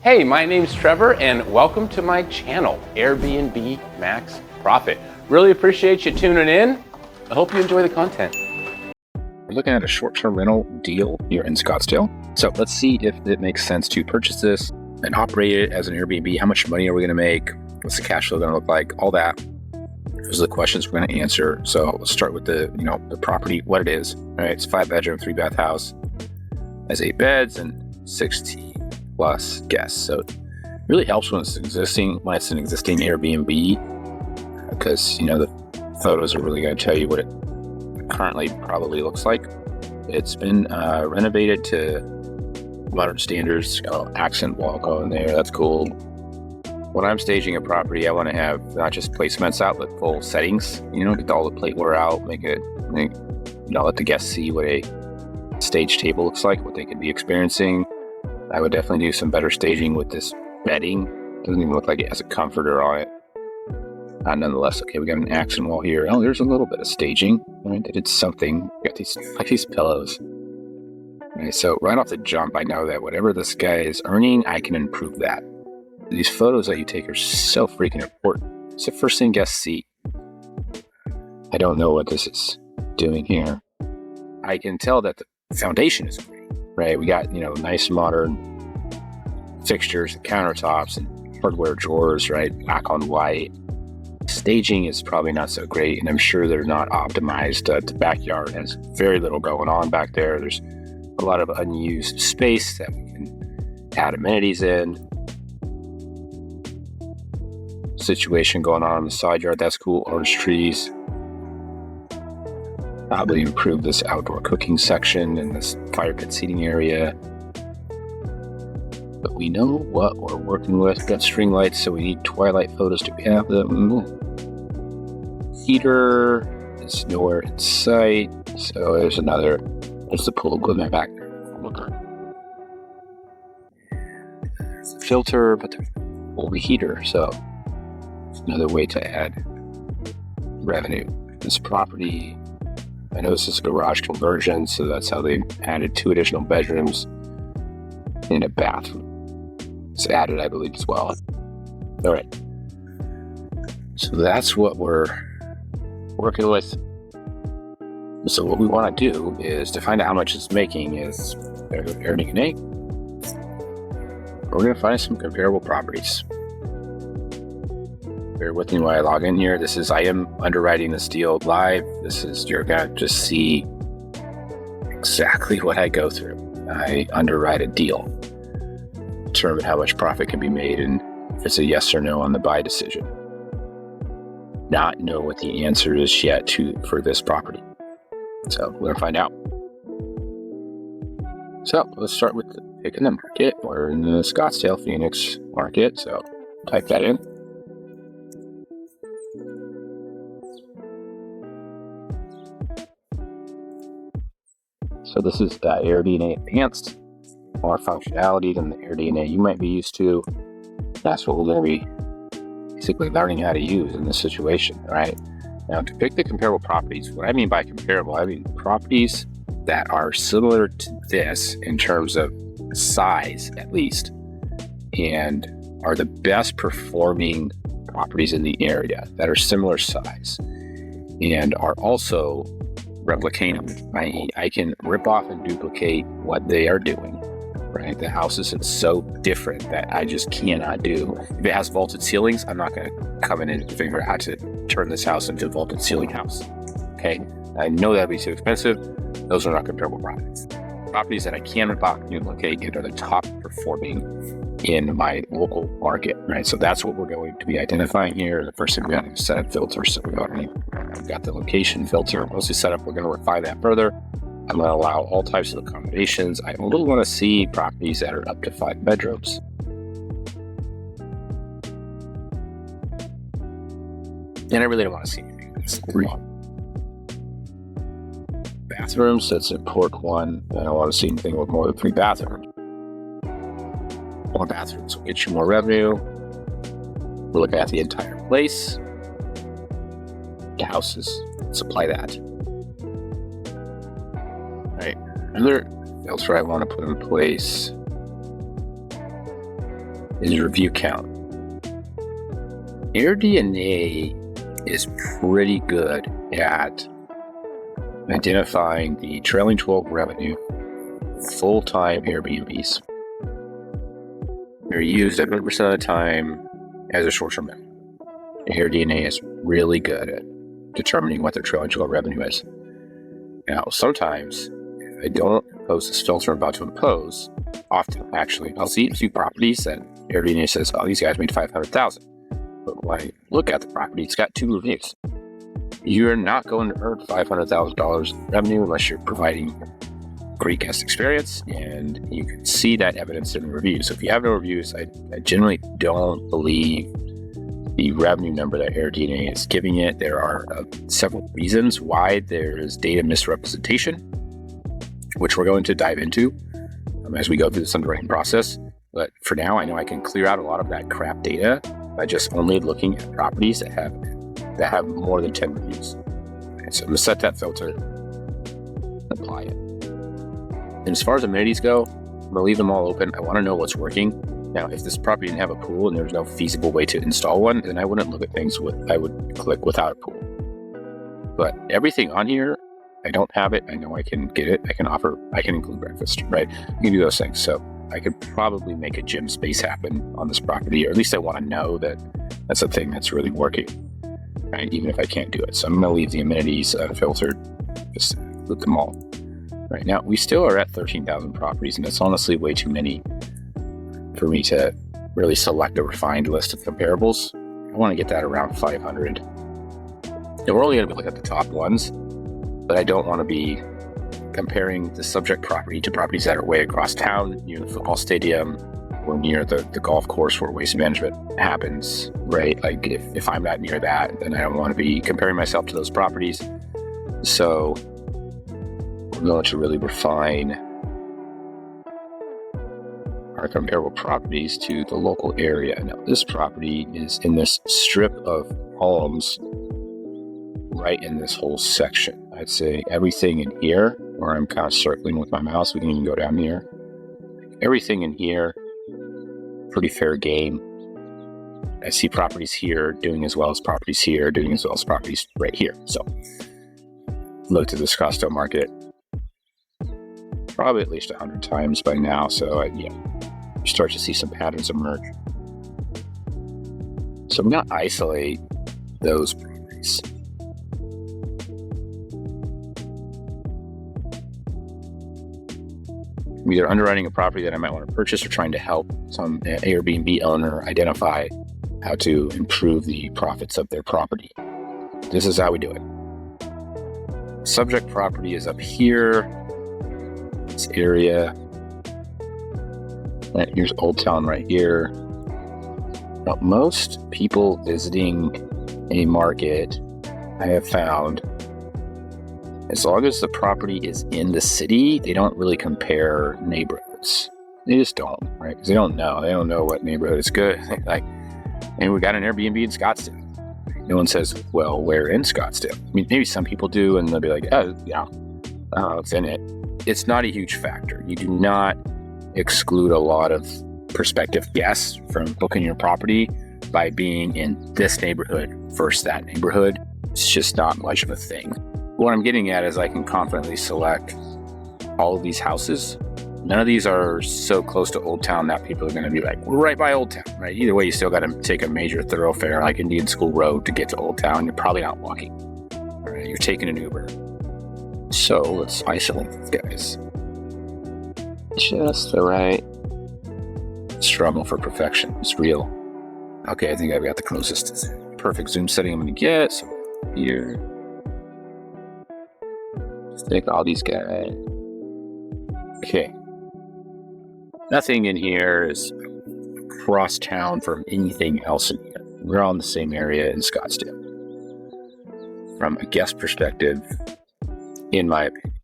Hey, my name's Trevor and welcome to my channel, Airbnb Max Profit. Really appreciate you tuning in. I hope you enjoy the content. We're looking at a short-term rental deal here in Scottsdale. So let's see if it makes sense to purchase this and operate it as an Airbnb. How much money are we going to make? What's the cash flow going to look like? All that. Those are the questions we're going to answer. So let's start with the property, what it is. All right, it's a 5-bedroom, 3-bath house. Has 8 beds and 16 plus guests. So it really helps when it's an existing Airbnb, because the photos are really going to tell you what it currently probably looks like. It's been renovated to modern standards. Got an accent wall going there. That's cool. When I'm staging a property, I want to have not just placements out, but full settings. Get all the plateware out, let the guests see what a stage table looks like, what they could be experiencing. I would definitely do some better staging with this bedding. Doesn't even look like it has a comforter on it. Nonetheless, okay, we got an accent wall here. Oh, there's a little bit of staging. All right, they did something. Got these pillows. Okay, so right off the jump, I know that whatever this guy is earning, I can improve that. These photos that you take are so freaking important. It's the first thing guests see. I don't know what this is doing here. I can tell that the foundation is great, right? We got, nice modern fixtures and countertops and hardware drawers, right? Black on white. Staging is probably not so great, and I'm sure they're not optimized. The backyard has very little going on back there. There's a lot of unused space that we can add amenities in. Situation going on in the side yard, that's cool. Orange trees. Probably improve this outdoor cooking section and this fire pit seating area. But we know what we're working with. We've got string lights, so we need twilight photos. Do we have them? Heater is nowhere in sight. So there's the pool equipment back there. There's a filter, but there's no heater, so it's another way to add revenue. This property, I know this is a garage conversion, so that's how they added 2 additional bedrooms and a bathroom. It's added, I believe, as well. All right. So that's what we're working with. So what we want to do is to find out how much it's making is Airdna. We're going to find some comparable properties. Bear with me while I log in here. I am underwriting this deal live. You're going to just see exactly what I go through. I underwrite a deal, determine how much profit can be made, and if it's a yes or no on the buy decision. Not know what the answer is yet for this property. So we're going to find out. So let's start with picking the market. We're in the Scottsdale, Phoenix market. So type that in. So this is Airdna Advanced, more functionality than the Airdna you might be used to. That's what we're going to be basically learning how to use in this situation, right? Now, to pick the comparable properties, what I mean by comparable, I mean properties that are similar to this in terms of size, at least, and are the best performing properties in the area that are similar size and are also replicatable. I can rip off and duplicate what they are doing, right? The house isn't so different that I just cannot do. If it has vaulted ceilings, I'm not going to come in and figure out how to turn this house into a vaulted ceiling house. Okay, I know that'd be too expensive. Those are not comparable properties. Properties that I can rip off and duplicate and are the top performing in my local market, right? So that's what we're going to be identifying here. The first thing we got to set up filters. So we've got the location filter mostly set up. We're going to refine that further. I'm going to allow all types of accommodations. I really want to see properties that are up to 5 bedrooms. And I really don't want to see anything that's 3 bathrooms. That's an important one. I don't want to see anything with more than 3 bathrooms. 1 bathrooms will get you more revenue. We're looking at the entire place. The houses supply that. All right. Another filter I want to put in place is review count. Airdna is pretty good at identifying the trailing 12 revenue full-time Airbnbs. They're used 100% of the time as a short-term rental. Airdna is really good at determining what their trailing 12 revenue is. Now, sometimes, if I don't impose this filter I'm about to impose, often actually, I'll see a few properties that Airdna says, oh, these guys made $500,000. But when I look at the property, it's got 2 reviews. You're not going to earn $500,000 in revenue unless you're providing great guest experience, and you can see that evidence in the reviews. So if you have no reviews, I generally don't believe the revenue number that Airdna is giving it. There are several reasons why there is data misrepresentation, which we're going to dive into as we go through this underwriting process. But for now, I know I can clear out a lot of that crap data by just only looking at properties that have more than 10 reviews. Okay, so I'm going to set that filter and apply it. And as far as amenities go, I'm going to leave them all open. I want to know what's working. Now, if this property didn't have a pool and there's no feasible way to install one, then I wouldn't look at things I would click without a pool. But everything on here, I don't have it. I know I can get it. I can include breakfast, right? You can do those things. So I could probably make a gym space happen on this property, or at least I want to know that that's a thing that's really working, right? Even if I can't do it. So I'm going to leave the amenities unfiltered, just look them all. Right now, we still are at 13,000 properties, and that's honestly way too many for me to really select a refined list of comparables. I want to get that around 500. And we're only going to look at the top ones, but I don't want to be comparing the subject property to properties that are way across town, near the football stadium, or near the golf course where waste management happens, right? Like if I'm not near that, then I don't want to be comparing myself to those properties. So we're going to really refine our comparable properties to the local area. Now, this property is in this strip of homes right in this whole section. I'd say everything in here, where I'm kind of circling with my mouse, we can even go down here. Everything in here, pretty fair game. I see properties here doing as well as properties here, doing as well as properties right here. So, looked at the Scottsdale market probably at least 100 times by now. So, you start to see some patterns emerge. So, I'm going to isolate those properties. I'm either underwriting a property that I might want to purchase or trying to help some Airbnb owner identify how to improve the profits of their property. This is how we do it. Subject property is up here. This area. And here's Old Town right here. Now, most people visiting a market, I have found, as long as the property is in the city, they don't really compare neighborhoods. They just don't, right? Because they don't know. They don't know what neighborhood is good. Like, and we got an Airbnb in Scottsdale. No one says, well, where in Scottsdale? I mean, maybe some people do, and they'll be like, oh, yeah, it's in it. It's not a huge factor. You do not exclude a lot of prospective guests from booking your property by being in this neighborhood versus that neighborhood. It's just not much of a thing. What I'm getting at is I can confidently select all of these houses. None of these are so close to Old Town that people are going to be like, we're right by Old Town, right? Either way, you still got to take a major thoroughfare like Indian School Road to get to Old Town. You're probably not walking. All right, you're taking an Uber. So let's isolate these guys. Just the right struggle for perfection. It's real. Okay, I think I've got the closest perfect zoom setting I'm going to get. So here. Take all these guys. Okay. Nothing in here is across town from anything else in here. We're all in the same area in Scottsdale. From a guest perspective, in my opinion.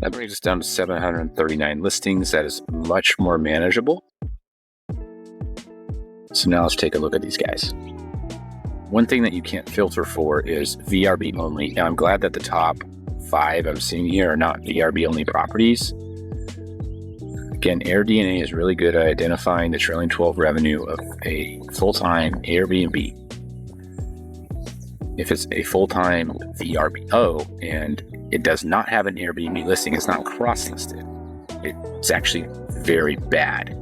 That brings us down to 739 listings. That is much more manageable. So now let's take a look at these guys. One thing that you can't filter for is VRB only. Now I'm glad that the top 5 I'm seeing here are not VRB only properties. Again, Airdna is really good at identifying the trailing 12 revenue of a full-time Airbnb. If it's a full-time VRBO and it does not have an Airbnb listing, it's not cross-listed. It's actually very bad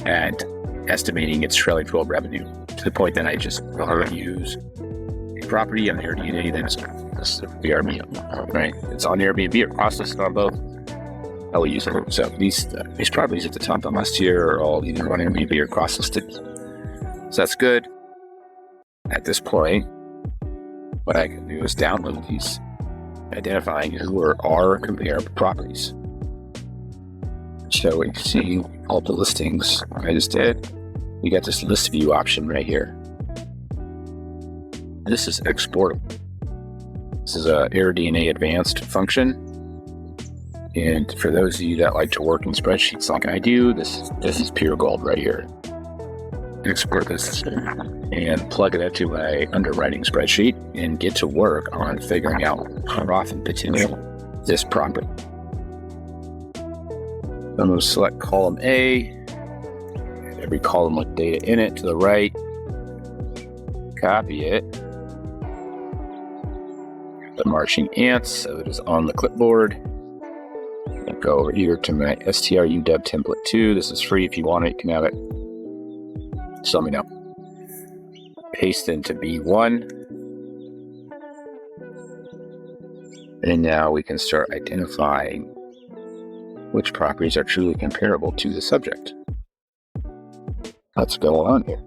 at estimating its trailing 12 revenue, to the point that I just rather use a property on Airdna than it's VRBO, right? It's on Airbnb or cross-listed on both. I will use it. So these properties at the top of my list here are all either on Airbnb or cross-listed. So that's good. At this point, what I can do is download these, identifying who are our comparable properties. So we can see all the listings I just did. We got this list view option right here. This is exportable. This is a Airdna advanced function. And for those of you that like to work in spreadsheets like I do, this is pure gold right here. Export this and plug it into my underwriting spreadsheet and get to work on figuring out profit potential this property. I'm going to select column A, and every column with data in it to the right, copy it, the marching ants so it is on the clipboard, and go over here to my STRU dev template 2. This is free. If you want it, you can have it. Just let me know. Paste into B1. And now we can start identifying which properties are truly comparable to the subject. Let's go on here.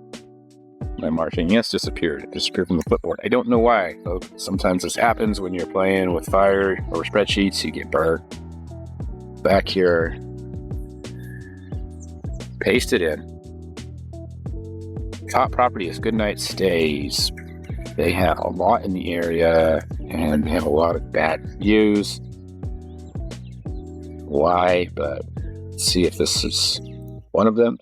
My marching ants disappeared. It disappeared from the clipboard. I don't know why. Sometimes this happens when you're playing with fire or spreadsheets. You get burned. Back here. Paste it in. Top property is Goodnight Stays. They have a lot in the area and they have a lot of bad reviews. Why? But let's see if this is one of them.